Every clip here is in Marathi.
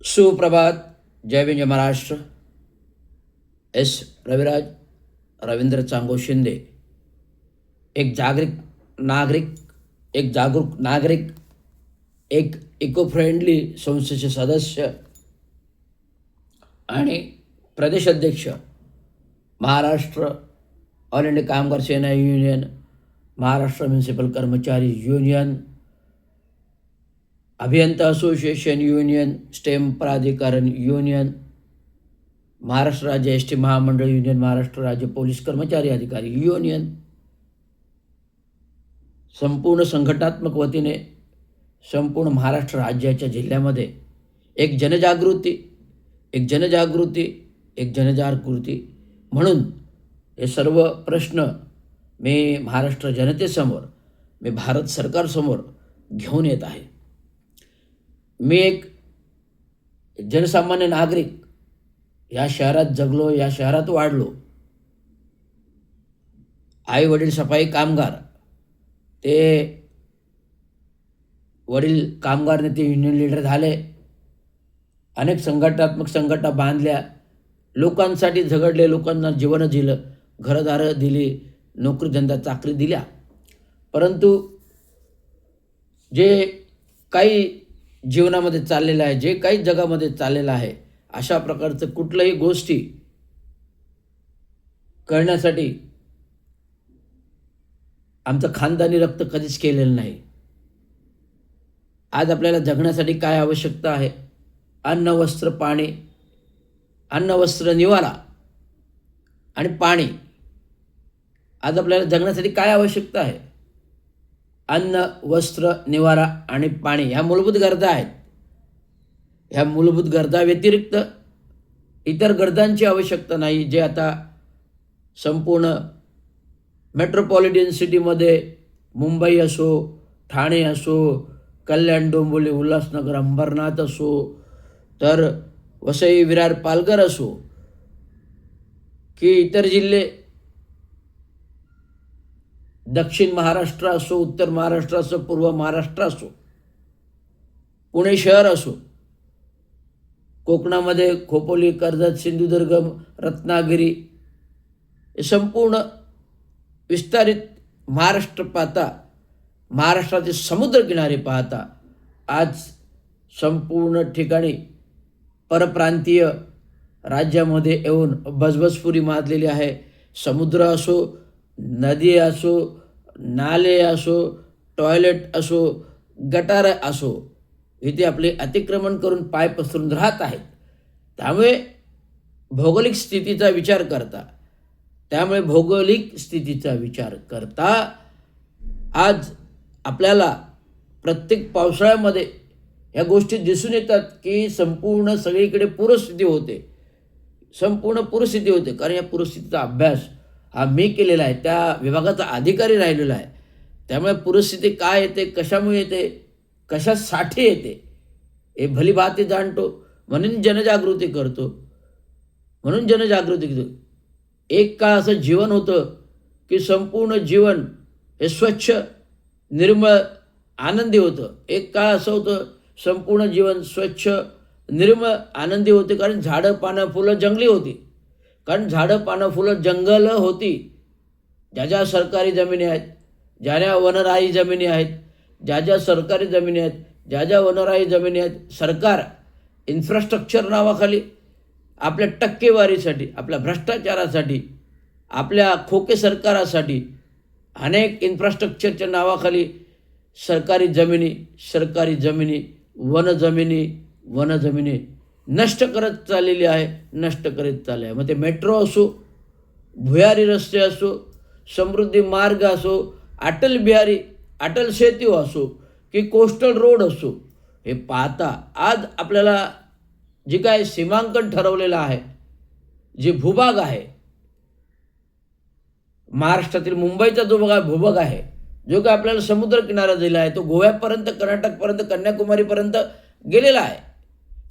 सुप्रभात. जय विजय महाराष्ट्र. एस रविराज, रवींद्र चांगो शिंदे. एक जागरूक नागरिक, एक इको फ्रेंडली संस्थेचे सदस्य आणि प्रदेशाध्यक्ष, महाराष्ट्र ऑल इंडिया कामगार सेना युनियन, महाराष्ट्र म्युनिसिपल कर्मचारी युनियन, अभियंता असोसिएशन युनियन, स्टेम प्राधिकरण युनियन, महाराष्ट्र राज्य एस टी महामंडळ युनियन, महाराष्ट्र राज्य पोलीस कर्मचारी अधिकारी युनियन, संपूर्ण संघटनात्मक वतीने संपूर्ण महाराष्ट्र राज्याच्या जिल्ह्यामध्ये एक जनजागृती म्हणून हे सर्व प्रश्न मी महाराष्ट्र जनतेसमोर, मी भारत सरकारसमोर घेऊन येत आहे. मी एक जनसामान्य नागरिक, या शहरात जगलो, या शहरात वाढलो. आई वडील सफाई कामगार, ते वडील कामगार नेते युनियन लीडर झाले, अनेक संघटना बांधल्या, लोकांसाठी झगडले, लोकांना जीवन दिलं, घरदारं दिली, नोकरीधंदा चाकरी दिल्या. परंतु जे काही जीवनामध्ये चाललेलं आहे, जे काही जगामध्ये चाललेलं आहे, अशा प्रकारचं कुठल्याही गोष्टी करण्यासाठी आमचं खानदानी रक्त कधीच केलेलं नाही. आज आपल्याला जगण्यासाठी काय आवश्यकता आहे? अन्न, वस्त्र, पाणी. अन्न, वस्त्र, निवारा आणि पाणी. आज आपल्याला जगण्यासाठी काय आवश्यकता आहे? अन्न, वस्त्र, निवारा आणि पाणी. ह्या मूलभूत गरजा आहेत. ह्या मूलभूत गरजा व्यतिरिक्त इतर गरजांची आवश्यकता नाही, जे आता संपूर्ण मेट्रोपॉलिटन सिटीमध्ये, मुंबई असो, ठाणे असो, कल्याण, डोंबिवली, उल्हासनगर, अंबरनाथ असो, तर वसई, विरार, पालघर असो, की इतर जिल्हे, दक्षिण महाराष्ट्र असो, उत्तर महाराष्ट्र असो, पूर्व महाराष्ट्र असो, पुणे शहर असो, कोकणामध्ये खोपोली, कर्जत, सिंधुदुर्ग, रत्नागिरी, हे संपूर्ण विस्तारित महाराष्ट्र पाहता, महाराष्ट्राचे समुद्रकिनारे पाहता, आज संपूर्ण ठिकाणी परप्रांतीय राज्यामध्ये येऊन बजबजपुरी माजलेली आहे. समुद्र असो, नदी असो, नाले असो, टॉयलेट असो, गटार असो, इथे आपले अतिक्रमण करून पाय पसरून राहत आहेत. त्यामुळे भौगोलिक स्थितीचा विचार करता आज आपल्याला प्रत्येक पावसाळ्यामध्ये ह्या गोष्टी दिसून येतात की संपूर्ण सगळीकडे पूरस्थिती होते. कारण या पूरस्थितीचा अभ्यास हा मी केलेला आहे, त्या विभागाचा अधिकारी राहिलेला आहे. त्यामुळे पूरस्थिती काय येते, कशामुळे येते, कशासाठी येते, हे भलीभाती जाणतो. म्हणून जनजागृती करतो. एक काळ असं जीवन होतं की संपूर्ण जीवन हे स्वच्छ, निर्मळ, आनंदी होतं. एक काळ असं होतं संपूर्ण जीवन स्वच्छ, निर्मळ, आनंदी होते. कारण झाडं, पानं, फुलं जंगली होती. जंगलं होती. ज्या सरकारी जमिनी आहेत, ज्या वनराई जमिनी आहेत, ज्या सरकारी जमिनी आहेत, ज्या वनराई जमिनी आहेत, सरकार इन्फ्रास्ट्रक्चर नावाखाली, आपल्या टक्केवारीसाठी, आपल्या भ्रष्टाचारासाठी, आपल्या खोके सरकारासाठी अनेक इन्फ्रास्ट्रक्चरच्या नावाखाली सरकारी जमिनी, वनजमिनी नष्ट करत चाललेली आहे. मग ते मेट्रो असो, भुयारी रस्ते असो, समृद्धी मार्ग असो, अटल सेतू असो, की कोस्टल रोड असो, हे पाहता आज आपल्याला जे काय सीमांकन ठरवलेलं आहे, जे भूभाग आहे, महाराष्ट्रातील मुंबईचा जो भूभाग आहे, जो काय आपल्याला समुद्र किनारा दिला आहे, तो गोव्यापर्यंत, कर्नाटकपर्यंत, कन्याकुमारीपर्यंत गेलेला आहे.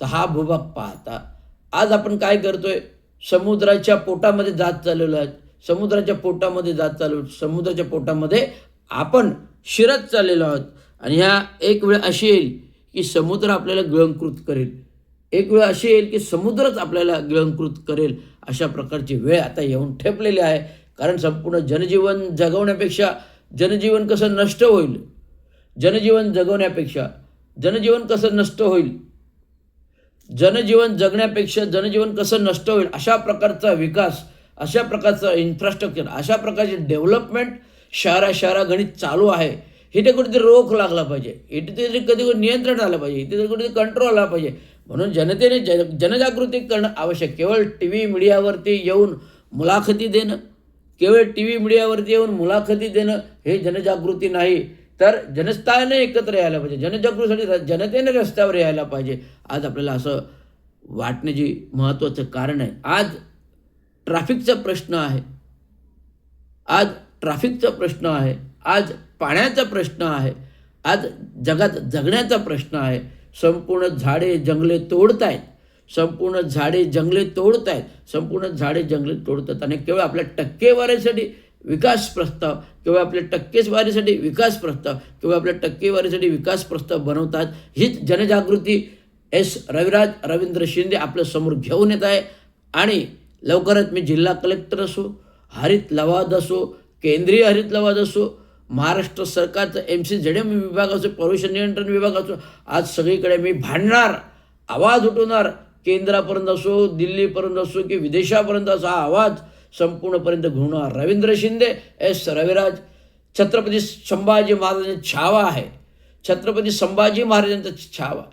तर हा भूभाग पाहता आज आपण काय करतोय? समुद्राच्या पोटामध्ये जात चाललेलो आहे. समुद्राच्या पोटामध्ये आपण शिरत चाललेलो आहोत. आणि ह्या एक वेळ अशी येईल की समुद्र आपल्याला गिळंकृत करेल. एक वेळ अशी येईल की समुद्रच आपल्याला गिळंकृत करेल, अशा प्रकारची वेळ आता येऊन ठेपलेली आहे. कारण संपूर्ण जनजीवन जगवण्यापेक्षा जनजीवन कसं नष्ट होईल, जनजीवन जगवण्यापेक्षा जनजीवन कसं नष्ट होईल, जनजीवन जगण्यापेक्षा जनजीवन कसं नष्ट होईल, अशा प्रकारचा विकास, अशा प्रकारचं इन्फ्रास्ट्रक्चर, अशा प्रकारचे डेव्हलपमेंट शहरागणित चालू आहे. इथे कुठेतरी रोख लागला पाहिजे, इथे तरी कधी नियंत्रण आलं पाहिजे, इथे तरी कुठेतरी कंट्रोल आला पाहिजे. म्हणून जनतेने जनजागृती करणं आवश्यक. केवळ टी व्ही मीडियावरती येऊन मुलाखती देणं, केवळ टी व्ही मीडियावरती येऊन मुलाखती देणं हे जनजागृती नाही, तर जनस्थाने एकत्र यायला पाहिजे. जनजागृतीसाठी जनतेने रस्त्यावर यायला पाहिजे. आज आपल्याला असं वाटण्याची महत्त्वाचं कारण आहे. आज ट्रॅफिकचा प्रश्न आहे, आज ट्रॅफिकचा प्रश्न आहे, आज पाण्याचा प्रश्न आहे, आज जगात जगण्याचा प्रश्न आहे. संपूर्ण झाडे जंगले तोडतायत, संपूर्ण झाडे जंगले तोडतायत, संपूर्ण झाडे जंगले तोडतात आणि केवळ आपल्या टक्केवारीसाठी विकास प्रस्ताव, केवळ आपल्या टक्केवारीसाठी विकास प्रस्ताव, केवळ आपल्या टक्केवारीसाठी विकास प्रस्ताव बनवतात. हीच जनजागृती रविराज रवींद्र शिंदे आपल्या समोर घेऊन येत आहे. आणि लवकरच मी जिल्हा कलेक्टर असो, हरित लवाद असो, केंद्रीय हरित लवाद असो, महाराष्ट्र सरकारचं MCZM विभाग असो, प्रदूषण नियंत्रण विभाग असो, आज सगळीकडे मी भांडणार, आवाज उठवणार. केंद्रापर्यंत असो, दिल्लीपर्यंत असो की विदेशापर्यंत असा हा आवाज संपूर्णपर्यंत घेऊन रवींद्र शिंदे रविराज छत्रपती संभाजी महाराजांचा छावा आहे, छत्रपती संभाजी महाराजांचा छावा.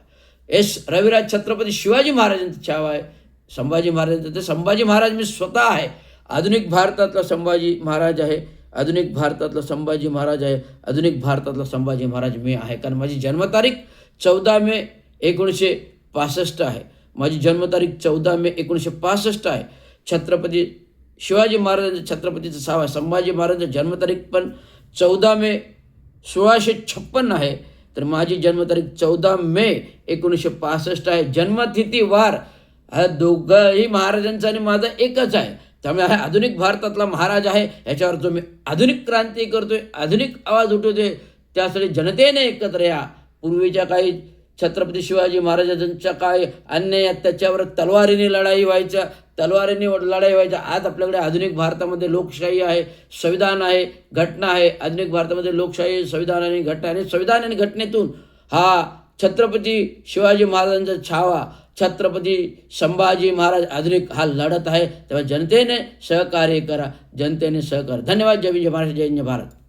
रविराज छत्रपती शिवाजी महाराजांचा छावा आहे. संभाजी महाराजांचा ते संभाजी महाराज मी स्वतः आहे. आधुनिक भारतातला संभाजी महाराज आहे, आधुनिक भारतातला संभाजी महाराज आहे, आधुनिक भारतातला संभाजी महाराज मी आहे. कारण माझी जन्मतारीख 14 मे 1965 आहे. माझी जन्मतारीख 14 मे 1965 आहे. छत्रपती शिवाजी महाराजांच्या छत्रपतीचं सावा संभाजी महाराजांची जन्मतारीख पण 14 मे 1656 आहे. तर माझी जन्मतारीख 14 मे 1965 आहे. जन्मतिथी वार हा दोघंही महाराजांचा आणि माझा एकच आहे. त्यामुळे हा आधुनिक भारतातला महाराज आहे. याच्यावर जो मी आधुनिक क्रांती करतोय, आधुनिक आवाज उठवतोय, त्यासाठी जनतेने एकत्र या. पूर्वीच्या काही छत्रपती शिवाजी महाराजांच्या काय अन्याय अत्याच्यावर तलवारीने लढाई व्हायच्या, तलवारीने लढाई व्हायच्या. आज आपल्याकडे आधुनिक भारतामध्ये लोकशाही आहे, संविधान आहे, घटना आहे. आधुनिक भारतामध्ये लोकशाही, संविधान आणि घटना, आणि संविधान आणि घटनेतून हा छत्रपती शिवाजी महाराजांचा छावा, छत्रपती संभाजी महाराज आधुनिक हा लढत आहे. तेव्हा जनतेने सहकार्य करा, जनतेने सहकार्य. धन्यवाद. जय हिंद, जय महाराष्ट्र, जय हिंद, जय भारत.